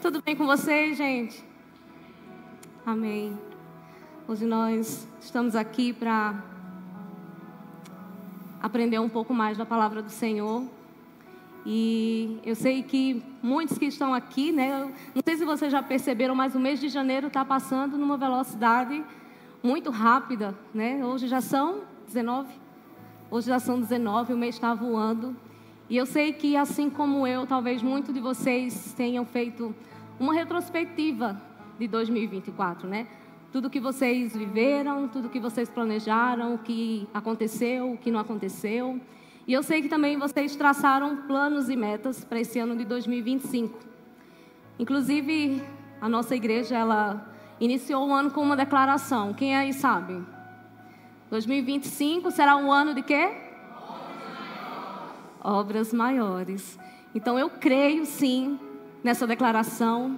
Tudo bem com vocês, gente? Amém. Hoje nós estamos aqui para aprender um pouco mais da palavra do Senhor. E eu sei que muitos que estão aqui, né? Não sei se vocês já perceberam, mas o mês de janeiro está passando numa velocidade muito rápida, né? Hoje já são 19. Hoje já são 19, o mês está voando. E eu sei que, assim como eu, talvez muitos de vocês tenham feito uma retrospectiva de 2024, né? Tudo que vocês viveram, tudo que vocês planejaram, o que aconteceu, o que não aconteceu. E eu sei que também vocês traçaram planos e metas para esse ano de 2025. Inclusive, a nossa igreja, ela iniciou o ano com uma declaração. Quem aí sabe? 2025 será um ano de quê? Obras maiores. Então, eu creio, sim, nessa declaração.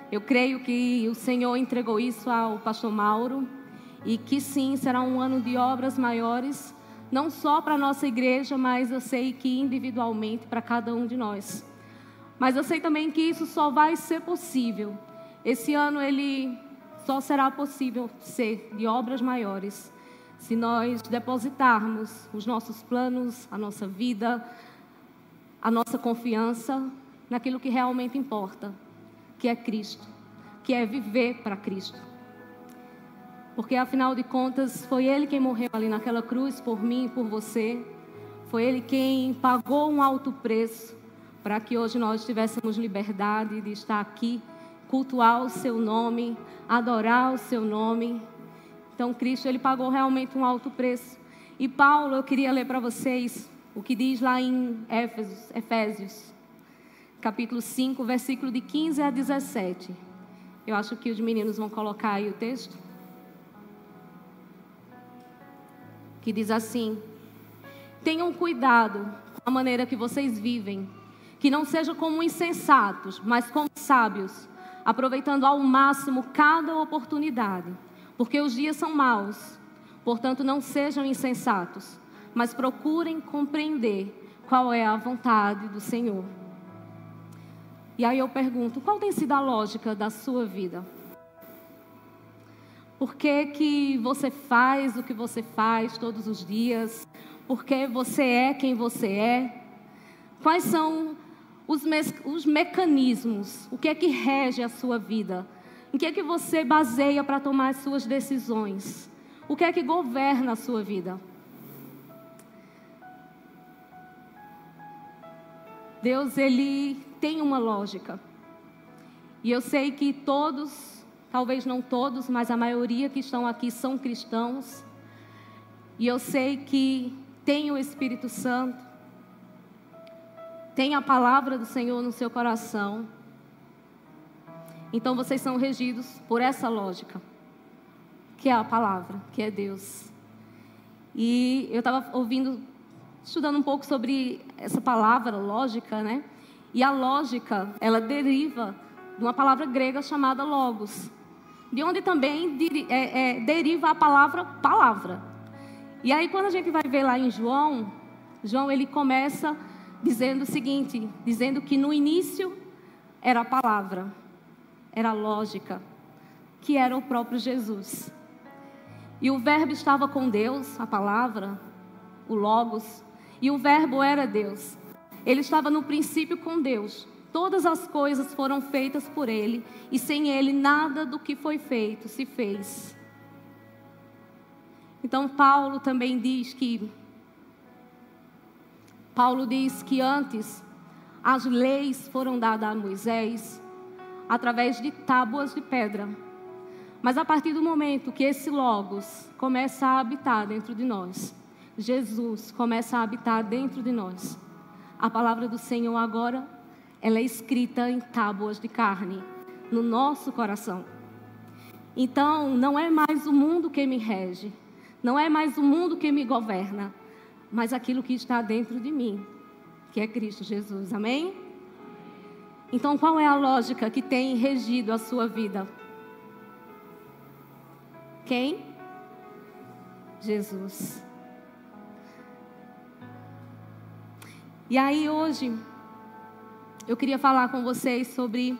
Eu creio que o Senhor entregou isso ao pastor Mauro. E que, sim, será um ano de obras maiores. Não só para a nossa igreja, mas eu sei que individualmente para cada um de nós. Mas eu sei também que isso só vai ser possível. Esse ano, ele só será possível ser de obras maiores se nós depositarmos os nossos planos, a nossa vida, a nossa confiança naquilo que realmente importa, que é Cristo, que é viver para Cristo. Porque, afinal de contas, foi Ele quem morreu ali naquela cruz por mim e por você. Foi Ele quem pagou um alto preço para que hoje nós tivéssemos liberdade de estar aqui, cultuar o Seu nome, adorar o Seu nome. Então, Cristo, Ele pagou realmente um alto preço. E Paulo, eu queria ler para vocês o que diz lá em Efésios, capítulo 5, versículo de 15 a 17. Eu acho que os meninos vão colocar aí o texto. Que diz assim: tenham cuidado com a maneira que vocês vivem, que não seja como insensatos, mas como sábios, aproveitando ao máximo cada oportunidade, porque os dias são maus. Portanto, não sejam insensatos, mas procurem compreender qual é a vontade do Senhor. E aí eu pergunto, qual tem sido a lógica da sua vida? Por que você faz o que você faz todos os dias? Por que você é quem você é? Quais são os mecanismos? O que é que rege a sua vida? Em que é que você baseia para tomar as suas decisões? O que é que governa a sua vida? Deus, Ele tem uma lógica. E eu sei que todos, talvez não todos, mas a maioria que estão aqui são cristãos. E eu sei que tem o Espírito Santo, tem a palavra do Senhor no seu coração. Então vocês são regidos por essa lógica, que é a palavra, que é Deus. E eu estava estudando um pouco sobre essa palavra, lógica, né? E a lógica, ela deriva de uma palavra grega chamada logos, de onde também deriva a palavra palavra. E aí, quando a gente vai ver lá em João, ele começa dizendo o seguinte, dizendo que no início era a palavra, era a lógica, que era o próprio Jesus. E o verbo estava com Deus, a palavra, o logos, e o verbo era Deus. Ele estava no princípio com Deus. Todas as coisas foram feitas por Ele, e sem Ele nada do que foi feito se fez. Então Paulo também diz que antes as leis foram dadas a Moisés através de tábuas de pedra. Mas a partir do momento que esse logos começa a habitar dentro de nós, Jesus começa a habitar dentro de nós, a palavra do Senhor agora, ela é escrita em tábuas de carne, no nosso coração. Então, não é mais o mundo que me rege, não é mais o mundo que me governa, mas aquilo que está dentro de mim, que é Cristo Jesus, amém? Então, qual é a lógica que tem regido a sua vida? Quem? Jesus. E aí hoje, eu queria falar com vocês sobre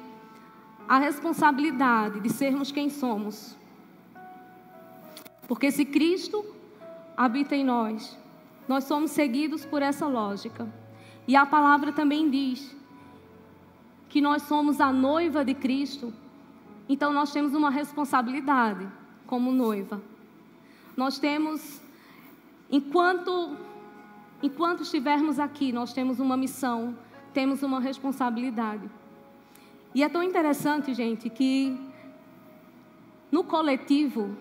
a responsabilidade de sermos quem somos. Porque se Cristo habita em nós, nós somos seguidos por essa lógica. E a palavra também diz que nós somos a noiva de Cristo. Então nós temos uma responsabilidade como noiva. Nós temos, enquanto estivermos aqui, nós temos uma missão, temos uma responsabilidade. E é tão interessante, gente, que no coletivo,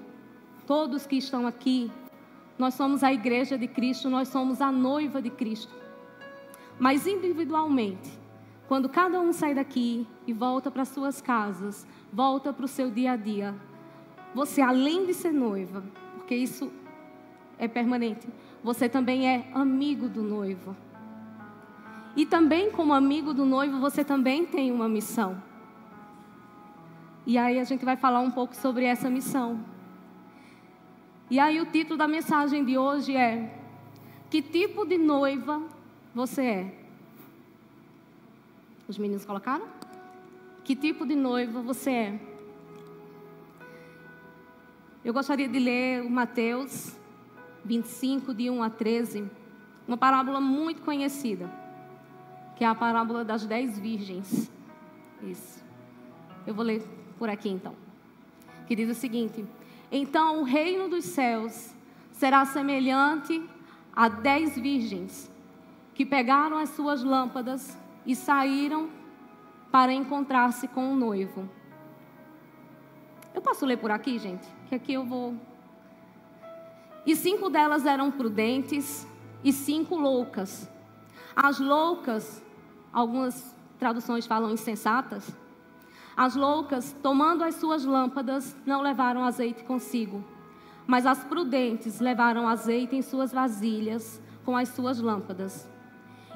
todos que estão aqui, nós somos a igreja de Cristo, nós somos a noiva de Cristo. Mas individualmente, quando cada um sai daqui e volta para suas casas, volta para o seu dia a dia, você, além de ser noiva, porque isso é permanente, você também é amigo do noivo. E também, como amigo do noivo, você também tem uma missão. E aí a gente vai falar um pouco sobre essa missão. E aí o título da mensagem de hoje é: que tipo de noiva você é? Os meninos colocaram? Que tipo de noiva você é? Eu gostaria de ler o Mateus 25, de 1 a 13, uma parábola muito conhecida, que é a parábola das 10 virgens. Isso. Eu vou ler por aqui então. Que diz o seguinte: então o reino dos céus será semelhante a 10 virgens que pegaram as suas lâmpadas e saíram para encontrar-se com o noivo. Eu posso ler por aqui, gente? Que aqui eu vou... E 5 delas eram prudentes e 5 loucas. As loucas, algumas traduções falam insensatas. As loucas, tomando as suas lâmpadas, não levaram azeite consigo. Mas as prudentes levaram azeite em suas vasilhas com as suas lâmpadas.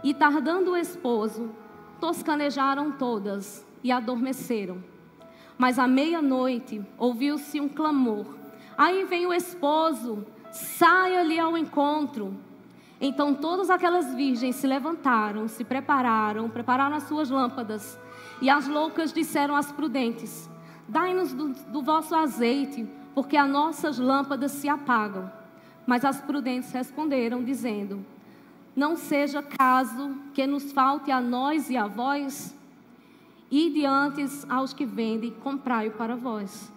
E tardando o esposo, toscanejaram todas e adormeceram. Mas à meia-noite ouviu-se um clamor: aí vem o esposo, saia-lhe ao encontro. Então todas aquelas virgens se levantaram, se prepararam as suas lâmpadas. E as loucas disseram às prudentes: dai-nos do vosso azeite, porque as nossas lâmpadas se apagam. Mas as prudentes responderam, dizendo: não seja caso que nos falte a nós e a vós, ide antes aos que vendem, comprai-o para vós.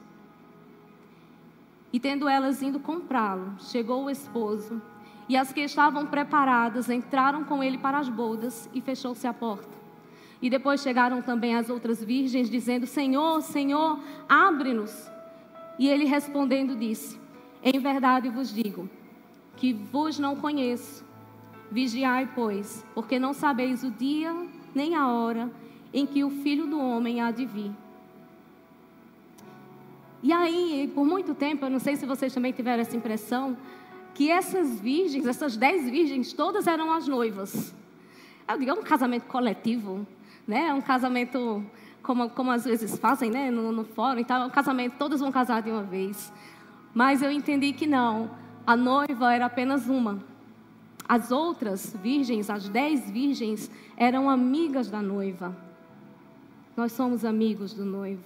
E tendo elas indo comprá-lo, chegou o esposo, e as que estavam preparadas entraram com ele para as bodas, e fechou-se a porta. E depois chegaram também as outras virgens, dizendo: Senhor, Senhor, abre-nos. E ele respondendo disse: em verdade vos digo, que vos não conheço. Vigiai, pois, porque não sabeis o dia nem a hora em que o Filho do Homem há de vir. E aí, por muito tempo, eu não sei se vocês também tiveram essa impressão, que essas virgens, essas 10 virgens, todas eram as noivas. Eu digo, é um casamento coletivo, né? É um casamento como às vezes fazem, né? No fórum e tal, é um casamento, todas vão casar de uma vez. Mas eu entendi que não, a noiva era apenas uma. As outras virgens, as 10 virgens, eram amigas da noiva. Nós somos amigos do noivo.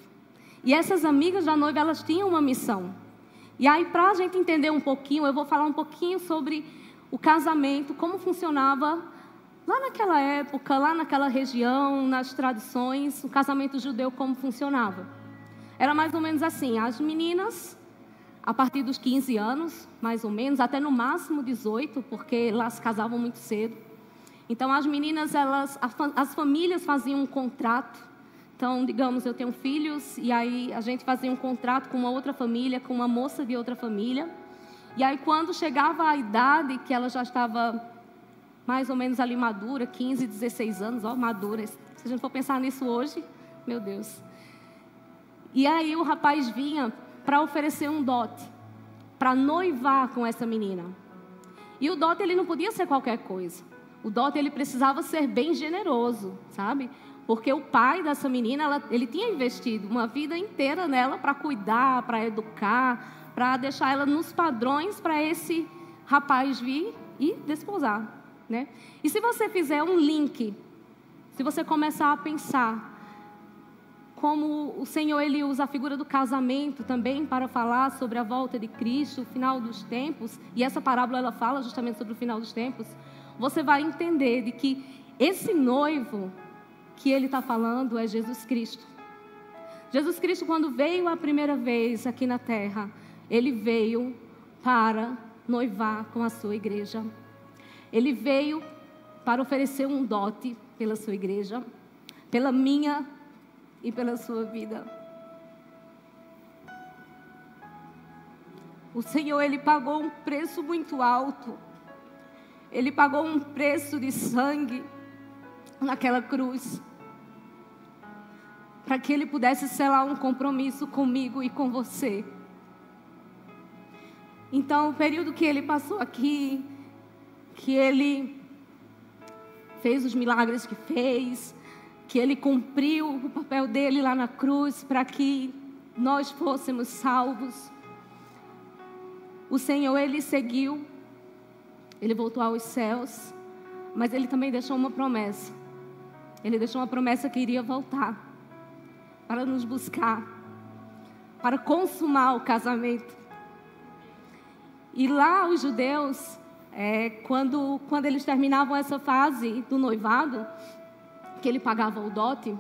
E essas amigas da noiva, elas tinham uma missão. E aí, para a gente entender um pouquinho, eu vou falar um pouquinho sobre o casamento, como funcionava lá naquela época, lá naquela região, nas tradições, o casamento judeu, como funcionava. Era mais ou menos assim: as meninas, a partir dos 15 anos, mais ou menos, até no máximo 18, porque lá se casavam muito cedo. Então, as meninas, as famílias faziam um contrato. Então, digamos, eu tenho filhos, e aí a gente fazia um contrato com uma outra família, com uma moça de outra família. E aí, quando chegava a idade que ela já estava mais ou menos ali madura, 15, 16 anos, madura. Se a gente for pensar nisso hoje, meu Deus. E aí o rapaz vinha para oferecer um dote, para noivar com essa menina. E o dote, ele não podia ser qualquer coisa. O dote, ele precisava ser bem generoso, sabe? Porque o pai dessa menina, ele tinha investido uma vida inteira nela para cuidar, para educar, para deixar ela nos padrões para esse rapaz vir e desposar, né? E se você fizer um link, se você começar a pensar como o Senhor ele usa a figura do casamento também para falar sobre a volta de Cristo, o final dos tempos, e essa parábola ela fala justamente sobre o final dos tempos, você vai entender de que esse noivo que ele está falando é Jesus Cristo. Jesus Cristo, quando veio a primeira vez aqui na terra, ele veio para noivar com a sua igreja. Ele veio para oferecer um dote pela sua igreja, pela minha e pela sua vida. O Senhor, ele pagou um preço muito alto. Ele pagou um preço de sangue naquela cruz, para que ele pudesse selar um compromisso comigo e com você. Então, o período que ele passou aqui, que ele fez os milagres que fez, que ele cumpriu o papel dele lá na cruz para que nós fôssemos salvos. O Senhor, ele seguiu, ele voltou aos céus, mas ele também deixou uma promessa. Ele deixou uma promessa que iria voltar para nos buscar, para consumar o casamento. E lá os judeus, quando eles terminavam essa fase do noivado, que ele pagava o dote,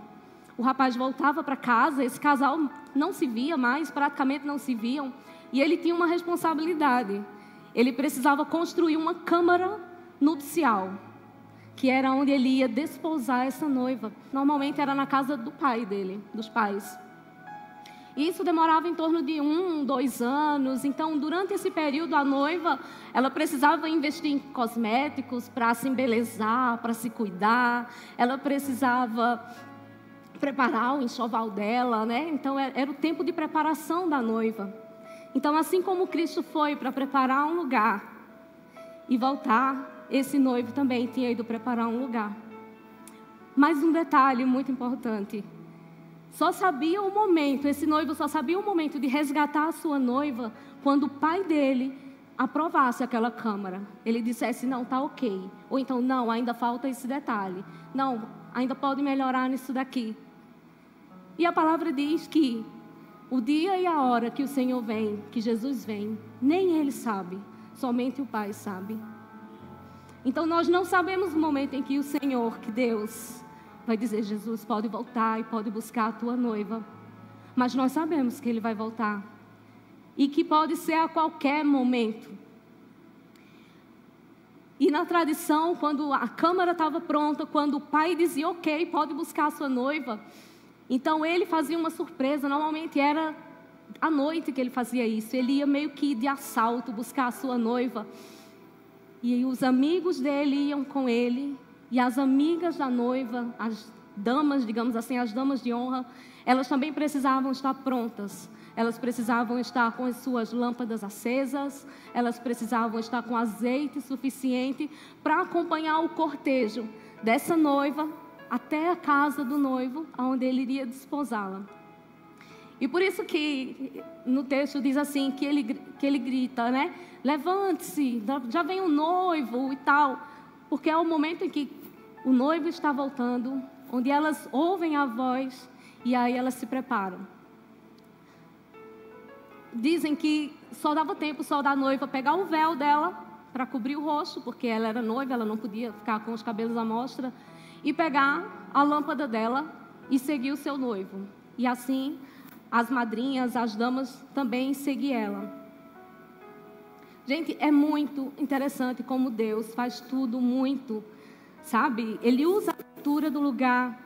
o rapaz voltava para casa, esse casal não se via mais, praticamente não se viam, e ele tinha uma responsabilidade. Ele precisava construir uma câmara nupcial, que era onde ele ia desposar essa noiva. Normalmente era na casa do pai dele, dos pais. E isso demorava em torno de 1, 2 anos. Então, durante esse período, a noiva, ela precisava investir em cosméticos para se embelezar, para se cuidar. Ela precisava preparar o enxoval dela, né? Então, era o tempo de preparação da noiva. Então, assim como Cristo foi para preparar um lugar e voltar, esse noivo também tinha ido preparar um lugar. Mas um detalhe muito importante. Só sabia o momento, esse noivo só sabia o momento de resgatar a sua noiva quando o pai dele aprovasse aquela câmara. Ele dissesse, não, está ok. Ou então, não, ainda falta esse detalhe. Não, ainda pode melhorar nisso daqui. E a palavra diz que o dia e a hora que o Senhor vem, que Jesus vem, nem Ele sabe, somente o Pai sabe. Então nós não sabemos o momento em que o Senhor, que Deus, vai dizer, Jesus, pode voltar e pode buscar a tua noiva. Mas nós sabemos que Ele vai voltar. E que pode ser a qualquer momento. E na tradição, quando a câmara estava pronta, quando o pai dizia, ok, pode buscar a sua noiva, então ele fazia uma surpresa. Normalmente era à noite que ele fazia isso. Ele ia meio que de assalto buscar a sua noiva. E os amigos dele iam com ele. E as amigas da noiva, as damas, digamos assim, as damas de honra, elas também precisavam estar prontas. Elas precisavam estar com as suas lâmpadas acesas. Elas precisavam estar com azeite suficiente para acompanhar o cortejo dessa noiva até a casa do noivo, onde ele iria desposá-la. E por isso que no texto diz assim, que ele grita, né? Levante-se, já vem o noivo e tal. Porque é o momento em que o noivo está voltando, onde elas ouvem a voz e aí elas se preparam. Dizem que só dava tempo só da noiva pegar o véu dela para cobrir o rosto, porque ela era noiva, ela não podia ficar com os cabelos à mostra, e pegar a lâmpada dela e seguir o seu noivo. E assim, as madrinhas, as damas também seguem ela. Gente, é muito interessante como Deus faz tudo muito, sabe? Ele usa a cultura do lugar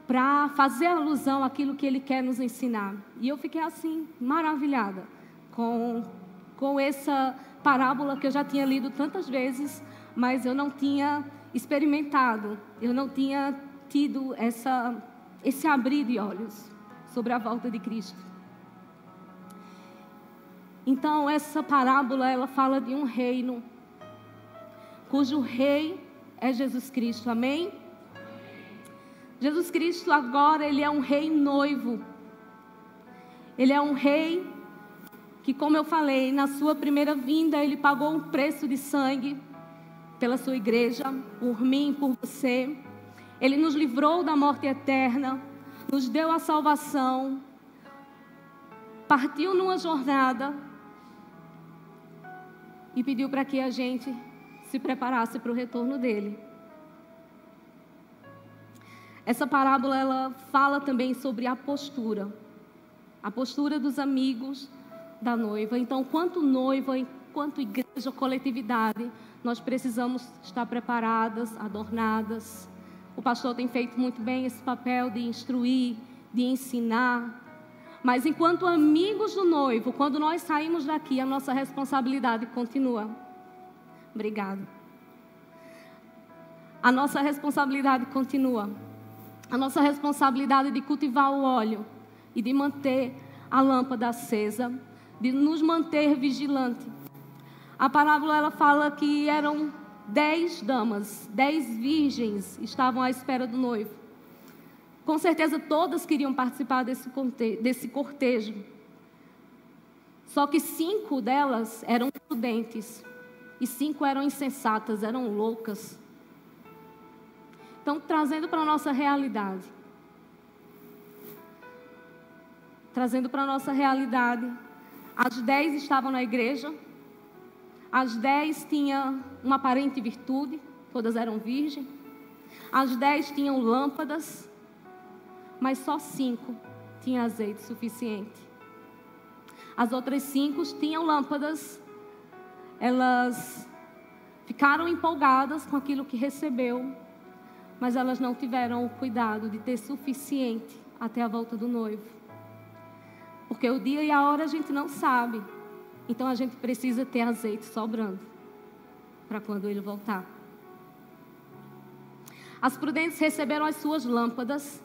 para fazer alusão àquilo que Ele quer nos ensinar. E eu fiquei assim, maravilhada com essa parábola que eu já tinha lido tantas vezes, mas eu não tinha experimentado, eu não tinha tido esse abrir de olhos sobre a volta de Cristo. Então, essa parábola, ela fala de um reino, cujo rei é Jesus Cristo, amém? Jesus Cristo agora, Ele é um rei noivo. Ele é um rei que, como eu falei, na sua primeira vinda, Ele pagou um preço de sangue pela sua igreja, por mim, por você. Ele nos livrou da morte eterna, nos deu a salvação, partiu numa jornada e pediu para que a gente se preparasse para o retorno dele. Essa parábola, ela fala também sobre a postura dos amigos da noiva. Então, quanto noiva, enquanto igreja, coletividade, nós precisamos estar preparadas, adornadas. O pastor tem feito muito bem esse papel de instruir, de ensinar. Mas enquanto amigos do noivo, quando nós saímos daqui, a nossa responsabilidade continua. Obrigada. A nossa responsabilidade continua. A nossa responsabilidade de cultivar o óleo e de manter a lâmpada acesa, de nos manter vigilantes. A parábola, ela fala que eram 10 damas, 10 virgens estavam à espera do noivo. Com certeza todas queriam participar desse cortejo. Só que 5 delas eram prudentes e 5 eram insensatas, eram loucas. Então, trazendo para a nossa realidade. As 10 estavam na igreja. As 10 tinham uma aparente virtude, todas eram virgens. As 10 tinham lâmpadas, mas só 5 tinham azeite suficiente. As outras 5 tinham lâmpadas, elas ficaram empolgadas com aquilo que recebeu, mas elas não tiveram o cuidado de ter suficiente até a volta do noivo. Porque o dia e a hora a gente não sabe, então a gente precisa ter azeite sobrando para quando ele voltar. As prudentes receberam as suas lâmpadas,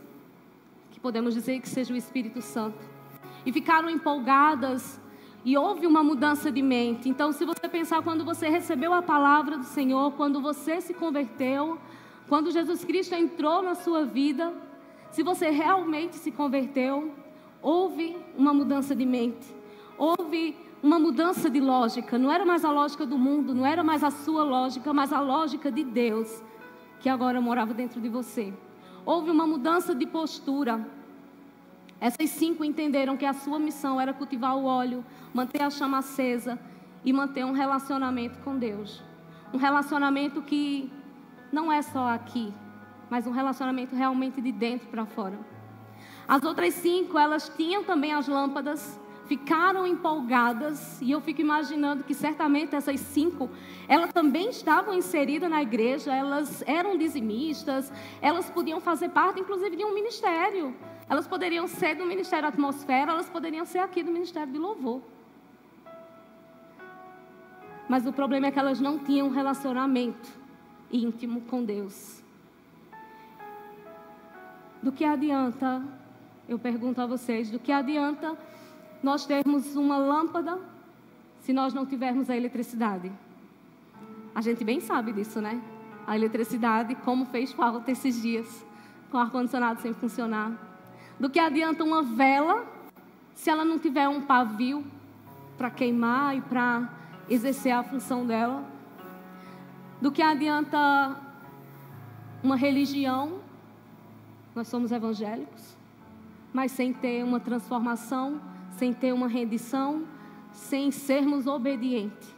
que podemos dizer que seja o Espírito Santo, e ficaram empolgadas, e houve uma mudança de mente. Então, se você pensar, quando você recebeu a palavra do Senhor, quando você se converteu, quando Jesus Cristo entrou na sua vida, se você realmente se converteu, houve uma mudança de mente, houve uma mudança de lógica. Não era mais a lógica do mundo, não era mais a sua lógica, mas a lógica de Deus, que agora morava dentro de você. Houve uma mudança de postura. Essas 5 entenderam que a sua missão era cultivar o óleo, manter a chama acesa e manter um relacionamento com Deus. Um relacionamento que não é só aqui, mas um relacionamento realmente de dentro para fora. As outras 5, elas tinham também as lâmpadas, ficaram empolgadas, e eu fico imaginando que certamente essas 5, elas também estavam inseridas na igreja, elas eram dizimistas, elas podiam fazer parte inclusive de um ministério, elas poderiam ser do Ministério Atmosfera, elas poderiam ser aqui do Ministério de Louvor. Mas o problema é que elas não tinham um relacionamento íntimo com Deus. Do que adianta, eu pergunto a vocês, do que adianta nós termos uma lâmpada se nós não tivermos a eletricidade? A gente bem sabe disso, né? A eletricidade, como fez falta esses dias, com o ar-condicionado sem funcionar. Do que adianta uma vela se ela não tiver um pavio para queimar e para exercer a função dela? Do que adianta uma religião? Nós somos evangélicos, mas sem ter uma transformação, sem ter uma rendição, sem sermos obedientes.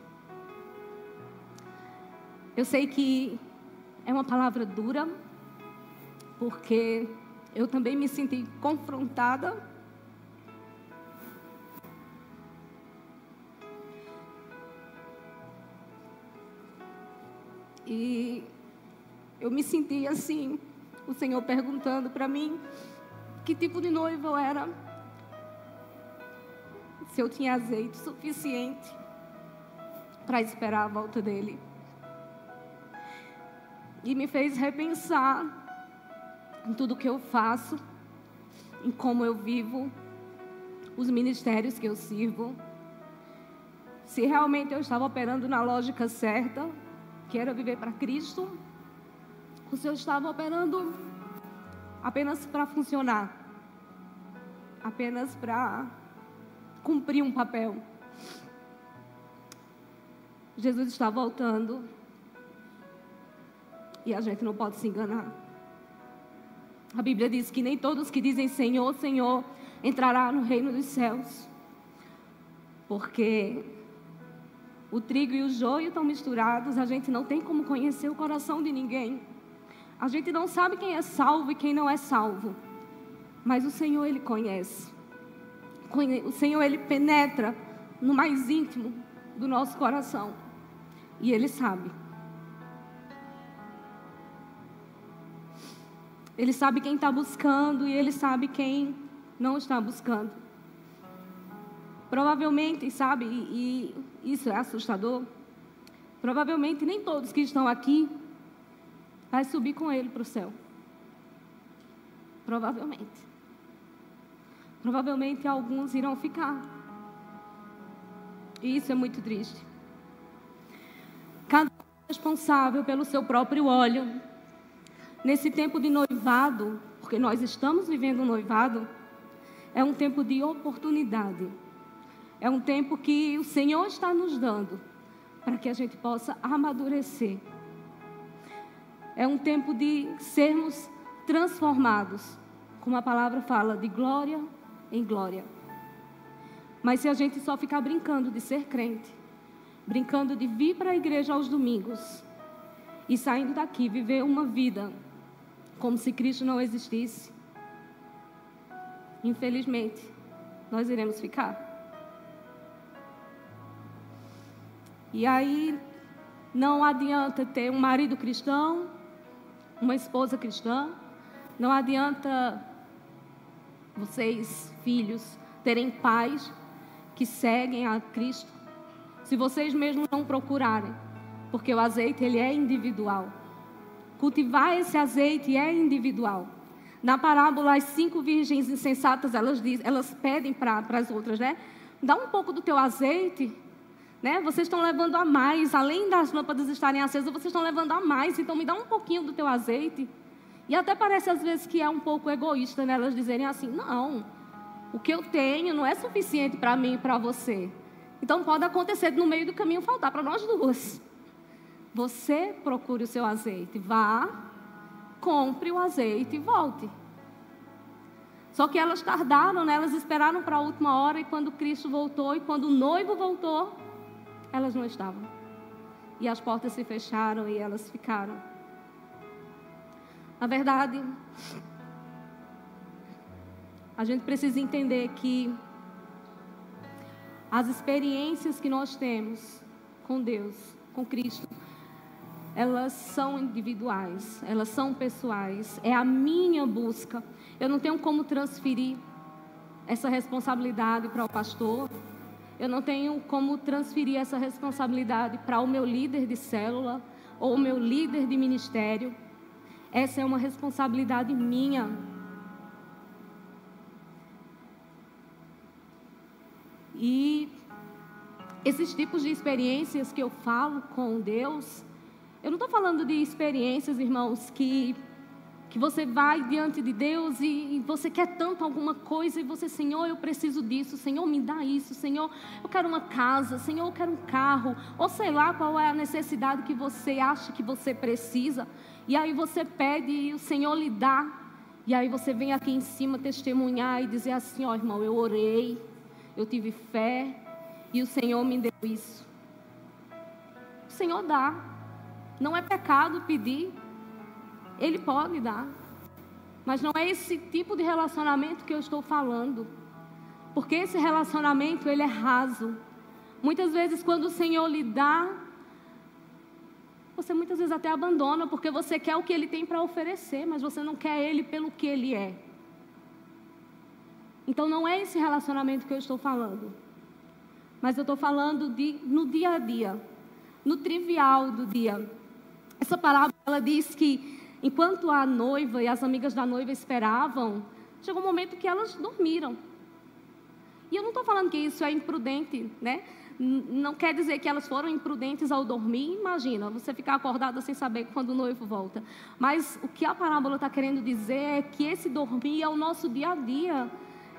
Eu sei que é uma palavra dura, porque eu também me senti confrontada. E eu me senti assim, o Senhor perguntando para mim que tipo de noiva eu era, se eu tinha azeite suficiente para esperar a volta dele. E me fez repensar em tudo que eu faço, em como eu vivo, os ministérios que eu sirvo, se realmente eu estava operando na lógica certa, que era viver para Cristo, ou se eu estava operando apenas para funcionar, apenas para cumprir um papel. Jesus está voltando e a gente não pode se enganar. A Bíblia diz que nem todos que dizem Senhor, Senhor, entrará no reino dos céus. Porque o trigo e o joio estão misturados, a gente não tem como conhecer o coração de ninguém. A gente não sabe quem é salvo e quem não é salvo. Mas o Senhor, Ele conhece. O Senhor, Ele penetra no mais íntimo do nosso coração. E Ele sabe. Ele sabe quem está buscando e Ele sabe quem não está buscando. Provavelmente, sabe, e isso é assustador, provavelmente nem todos que estão aqui vai subir com Ele para o céu. Provavelmente. Provavelmente alguns irão ficar. E isso é muito triste. Cada um é responsável pelo seu próprio óleo. Nesse tempo de noivado, porque nós estamos vivendo um noivado, é um tempo de oportunidade. É um tempo que o Senhor está nos dando para que a gente possa amadurecer. É um tempo de sermos transformados, como a palavra fala, de glória em glória. Mas se a gente só ficar brincando de ser crente, brincando de vir para a igreja aos domingos e saindo daqui viver uma vida como se Cristo não existisse, infelizmente, nós iremos ficar. E aí, não adianta ter um marido cristão, uma esposa cristã, não adianta vocês, filhos, terem pais que seguem a Cristo, se vocês mesmos não procurarem, porque o azeite, ele é individual. Cultivar esse azeite é individual. Na parábola, as 5 virgens insensatas, elas pedem para as outras, né? Dá um pouco do teu azeite, né? Vocês estão levando a mais, além das lâmpadas estarem acesas, vocês estão levando a mais, então me dá um pouquinho do teu azeite. E até parece às vezes que é um pouco egoísta, né? Elas dizerem assim, não, o que eu tenho não é suficiente para mim e para você. Então pode acontecer no meio do caminho faltar para nós duas. Você procure o seu azeite, vá, compre o azeite e volte. Só que elas tardaram, né? Elas esperaram para a última hora, e quando Cristo voltou e quando o noivo voltou, elas não estavam. E as portas se fecharam e elas ficaram. Na verdade, a gente precisa entender que as experiências que nós temos com Deus, com Cristo, elas são individuais, elas são pessoais. É a minha busca. Eu não tenho como transferir essa responsabilidade para o pastor. Eu não tenho como transferir essa responsabilidade para o meu líder de célula ou o meu líder de ministério. Essa é uma responsabilidade minha. E esses tipos de experiências que eu falo com Deus, eu não estou falando de experiências, irmãos, que você vai diante de Deus e você quer tanto alguma coisa e você, Senhor, eu preciso disso, Senhor, me dá isso, Senhor, eu quero uma casa, Senhor, eu quero um carro, ou sei lá qual é a necessidade que você acha que você precisa, e aí você pede e o Senhor lhe dá, e aí você vem aqui em cima testemunhar e dizer assim, ó, irmão, eu orei, eu tive fé e o Senhor me deu isso. O Senhor dá. Não é pecado pedir. Ele pode dar. Mas não é esse tipo de relacionamento que eu estou falando. Porque esse relacionamento, ele é raso. Muitas vezes, quando o Senhor lhe dá, você muitas vezes até abandona, porque você quer o que Ele tem para oferecer, mas você não quer Ele pelo que Ele é. Então, não é esse relacionamento que eu estou falando. Mas eu estou falando no dia a dia, no trivial do dia. Essa parábola, ela diz que enquanto a noiva e as amigas da noiva esperavam, chegou um momento que elas dormiram. E eu não estou falando que isso é imprudente, né? Não quer dizer que elas foram imprudentes ao dormir. Imagina, você ficar acordada sem saber quando o noivo volta. Mas o que a parábola está querendo dizer é que esse dormir é o nosso dia a dia.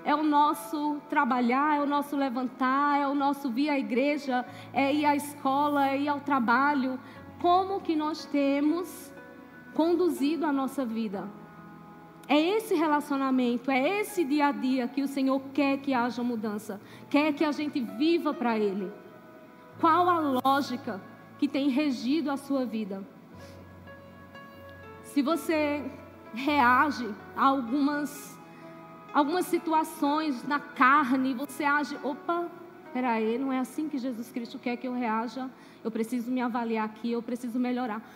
É o nosso trabalhar, é o nosso levantar, é o nosso vir à igreja, é ir à escola, é ir ao trabalho. Como que nós temos conduzido a nossa vida? É esse relacionamento, é esse dia a dia que o Senhor quer que haja mudança, quer que a gente viva para Ele. Qual a lógica que tem regido a sua vida? Se você reage a algumas situações na carne, você age, opa, peraí, não é assim que Jesus Cristo quer que eu reaja, eu preciso me avaliar aqui, eu preciso melhorar.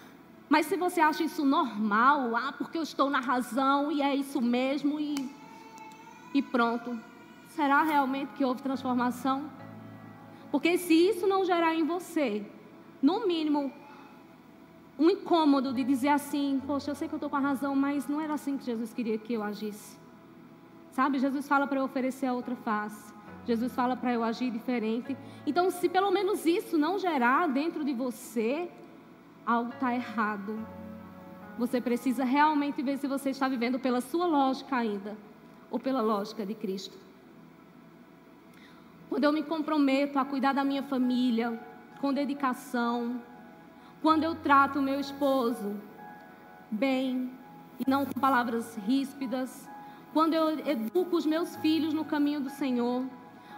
Mas se você acha isso normal, porque eu estou na razão e é isso mesmo e pronto, será realmente que houve transformação? Porque se isso não gerar em você, no mínimo, um incômodo de dizer assim, poxa, eu sei que eu estou com a razão, mas não era assim que Jesus queria que eu agisse. Sabe, Jesus fala para eu oferecer a outra face. Jesus fala para eu agir diferente. Então, se pelo menos isso não gerar dentro de você, algo está errado. Você precisa realmente ver se você está vivendo pela sua lógica ainda, ou pela lógica de Cristo. Quando eu me comprometo a cuidar da minha família, com dedicação, quando eu trato o meu esposo bem, e não com palavras ríspidas, quando eu educo os meus filhos no caminho do Senhor,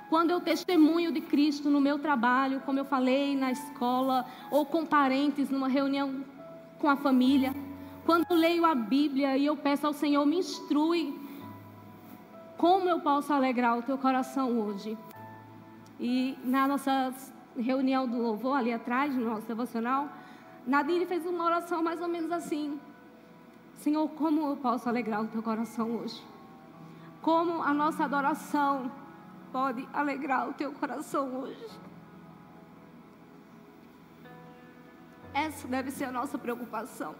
quando eu testemunho de Cristo no meu trabalho, como eu falei, na escola, ou com parentes, numa reunião com a família, quando eu leio a Bíblia e eu peço ao Senhor, me instrui, como eu posso alegrar o teu coração hoje? E na nossa reunião do louvor, ali atrás, no nosso devocional, Nadine fez uma oração mais ou menos assim: Senhor, como eu posso alegrar o teu coração hoje? Como a nossa adoração pode alegrar o teu coração hoje? Essa deve ser a nossa preocupação.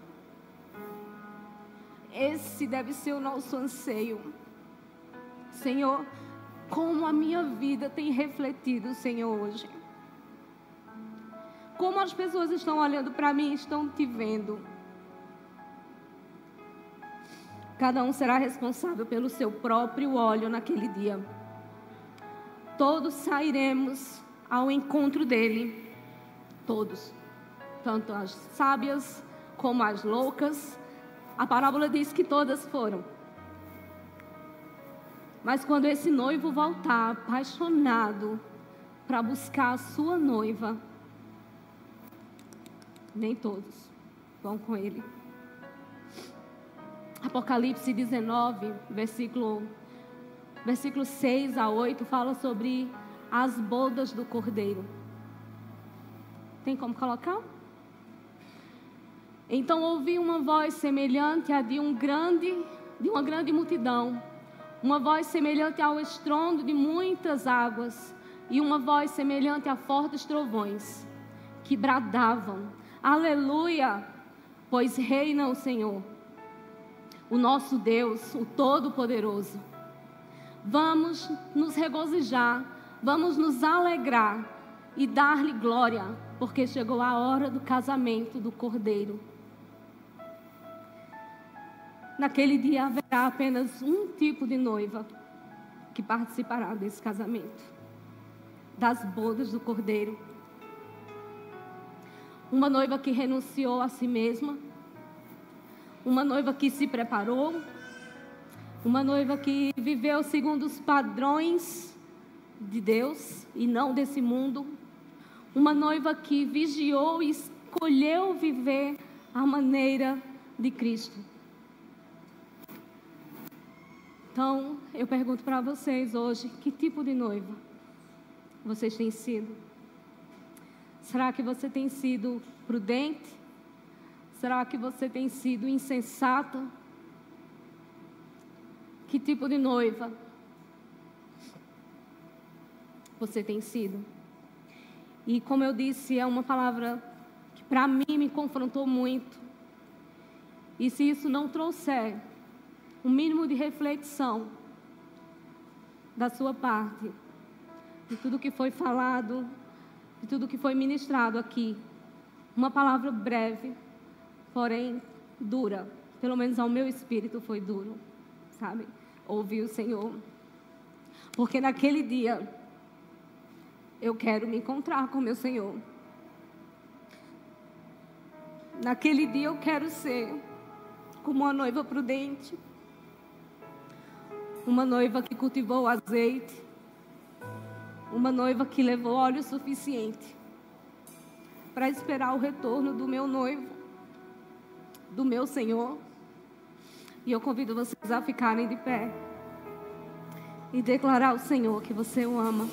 Esse deve ser o nosso anseio. Senhor, como a minha vida tem refletido o Senhor hoje? Como as pessoas estão olhando para mim, estão te vendo? Cada um será responsável pelo seu próprio óleo naquele dia. Todos sairemos ao encontro dele. Todos. Tanto as sábias como as loucas. A parábola diz que todas foram. Mas quando esse noivo voltar apaixonado para buscar a sua noiva, nem todos vão com ele. Apocalipse 19, versículo 6 a 8, fala sobre as bodas do Cordeiro. Tem como colocar? Então ouvi uma voz semelhante à de uma grande multidão, uma voz semelhante ao estrondo de muitas águas, e uma voz semelhante a fortes trovões, que bradavam: Aleluia, pois reina o Senhor, o nosso Deus, o Todo-Poderoso. Vamos nos regozijar, vamos nos alegrar e dar-lhe glória, porque chegou a hora do casamento do Cordeiro. Naquele dia haverá apenas um tipo de noiva que participará desse casamento, das bodas do Cordeiro. Uma noiva que renunciou a si mesma, uma noiva que se preparou, uma noiva que viveu segundo os padrões de Deus e não desse mundo, uma noiva que vigiou e escolheu viver a maneira de Cristo. Então, eu pergunto para vocês hoje, que tipo de noiva vocês têm sido? Será que você tem sido prudente? Será que você tem sido insensata? Que tipo de noiva você tem sido? E como eu disse, é uma palavra que para mim me confrontou muito. E se isso não trouxer um mínimo de reflexão da sua parte, de tudo que foi falado, de tudo que foi ministrado aqui, uma palavra breve, porém dura, pelo menos ao meu espírito foi duro, sabe? Ouvir o Senhor, porque naquele dia eu quero me encontrar com o meu Senhor. Naquele dia eu quero ser como uma noiva prudente, uma noiva que cultivou o azeite, uma noiva que levou óleo suficiente para esperar o retorno do meu noivo, do meu Senhor. E eu convido vocês a ficarem de pé e declarar ao Senhor que você o ama.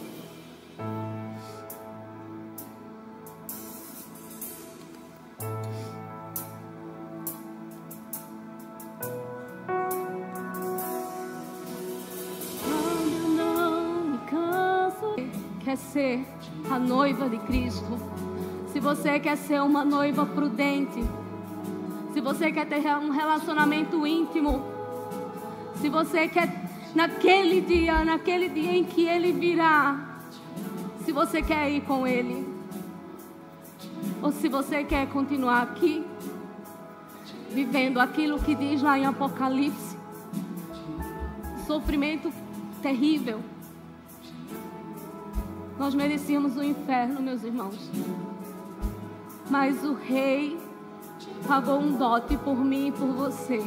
Quer ser a noiva de Cristo, se você quer ser uma noiva prudente, se você quer ter um relacionamento íntimo, se você quer naquele dia em que Ele virá, se você quer ir com Ele, ou se você quer continuar aqui vivendo aquilo que diz lá em Apocalipse, sofrimento terrível. Nós merecíamos o inferno, meus irmãos, mas o Rei pagou um dote por mim e por você,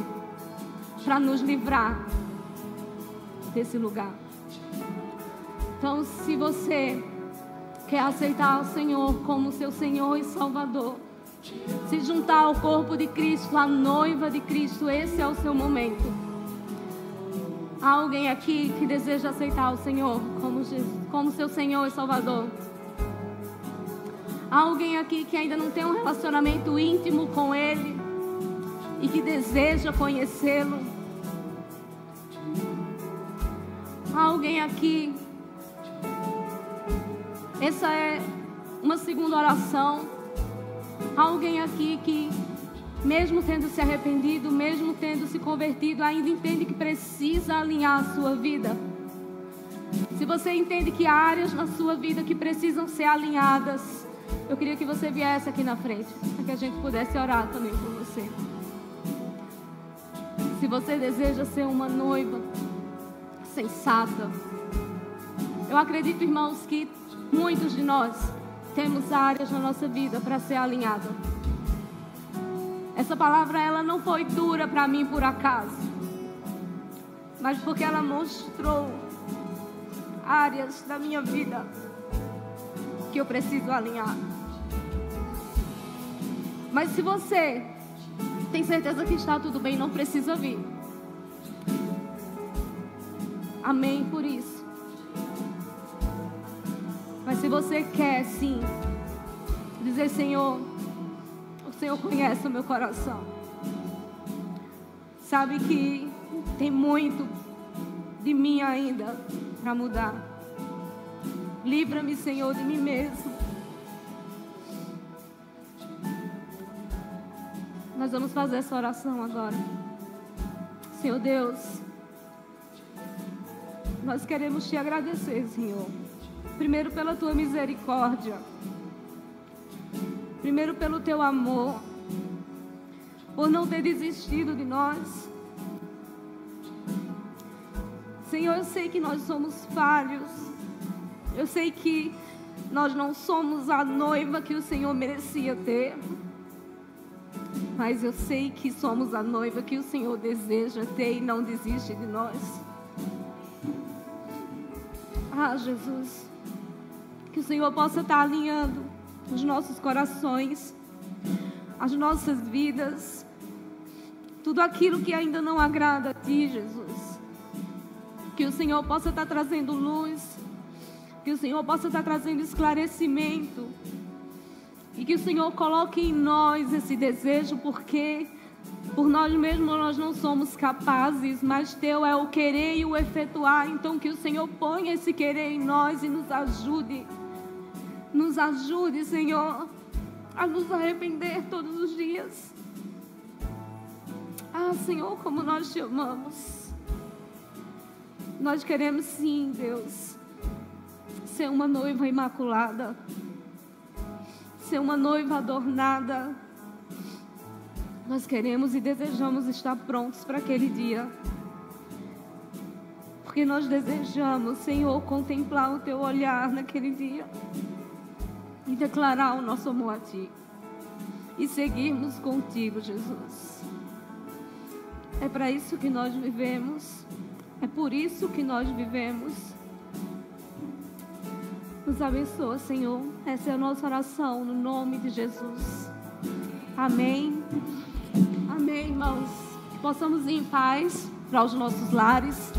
para nos livrar desse lugar. Então, se você quer aceitar o Senhor como seu Senhor e Salvador, se juntar ao corpo de Cristo, à noiva de Cristo, esse é o seu momento. Há alguém aqui que deseja aceitar o Senhor como seu Senhor e Salvador? Há alguém aqui que ainda não tem um relacionamento íntimo com Ele e que deseja conhecê-lo? Há alguém aqui? Essa é uma segunda oração. Há alguém aqui que, mesmo tendo se arrependido, mesmo tendo se convertido, ainda entende que precisa alinhar a sua vida? Se você entende que há áreas na sua vida que precisam ser alinhadas, eu queria que você viesse aqui na frente, para que a gente pudesse orar também por você. Se você deseja ser uma noiva sensata, eu acredito, irmãos, que muitos de nós temos áreas na nossa vida para ser alinhada. Essa palavra, ela não foi dura para mim por acaso, mas porque ela mostrou áreas da minha vida que eu preciso alinhar. Mas se você tem certeza que está tudo bem, não precisa vir. Amém por isso. Mas se você quer sim dizer: Senhor, o Senhor conhece o meu coração, sabe que tem muito de mim ainda para mudar. Livra-me, Senhor, de mim mesmo. Nós vamos fazer essa oração agora. Senhor Deus, nós queremos te agradecer, Senhor. Primeiro pela tua misericórdia, primeiro pelo teu amor, por não ter desistido de nós. Senhor, eu sei que nós somos falhos, eu sei que nós não somos a noiva que o Senhor merecia ter, mas eu sei que somos a noiva que o Senhor deseja ter e não desiste de nós. Ah, Jesus, que o Senhor possa estar alinhando os nossos corações, as nossas vidas, tudo aquilo que ainda não agrada a Ti, Jesus. Que o Senhor possa estar trazendo luz, que o Senhor possa estar trazendo esclarecimento, e que o Senhor coloque em nós esse desejo, porque por nós mesmos nós não somos capazes, mas Teu é o querer e o efetuar. Então que o Senhor ponha esse querer em nós e nos ajude, Senhor, a nos arrepender todos os dias. Ah, Senhor, como nós Te amamos. Nós queremos sim, Deus, ser uma noiva imaculada, ser uma noiva adornada. Nós queremos e desejamos estar prontos para aquele dia, porque nós desejamos, Senhor, contemplar o Teu olhar naquele dia e declarar o nosso amor a Ti e seguirmos contigo, Jesus. É para isso que nós vivemos, É por isso que nós vivemos. Nos abençoa, Senhor. Essa é a nossa oração, no nome de Jesus. Amém. Amém, irmãos. Que possamos ir em paz para os nossos lares.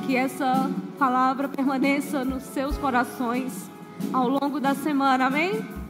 Que essa palavra permaneça nos seus corações ao longo da semana. Amém?